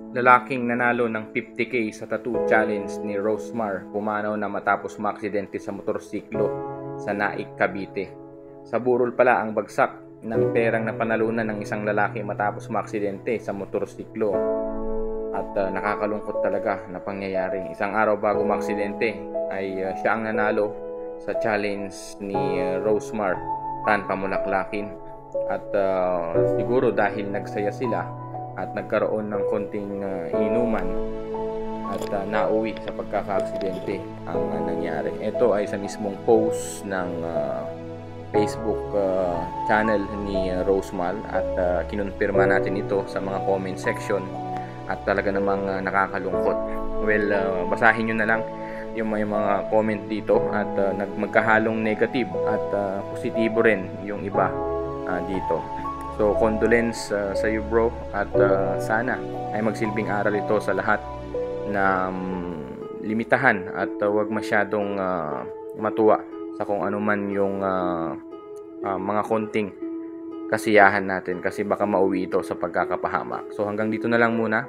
Lalaking nanalo ng 50k sa tattoo challenge ni Rosemar pumanaw na matapos maaksidente sa motorsiklo sa Naik, Cavite. Sa burol pala ang bagsak ng perang napanalunan ng isang lalaki matapos maaksidente sa motorsiklo. At nakakalungkot talaga na pangyayari. Isang araw bago maaksidente ay siya ang nanalo sa challenge ni Rosemar Tan Pamulaklakin. At siguro dahil nagsaya sila at nagkaroon ng konting inuman at nauwi sa pagkakaaksidente ang nangyari. Ito ay sa mismong post ng Facebook channel ni Rosemar at kinumpirma natin ito sa mga comment section at talaga namang nakakalungkot. Well, basahin nyo na lang yung may mga comment dito at magkahalong negative at positibo rin yung iba dito. So condolence sa iyo bro at sana ay magsilbing aral ito sa lahat na limitahan at wag masyadong matuwa sa kung ano man yung mga konting kasiyahan natin kasi baka mauwi ito sa pagkakapahamak. So hanggang dito na lang muna.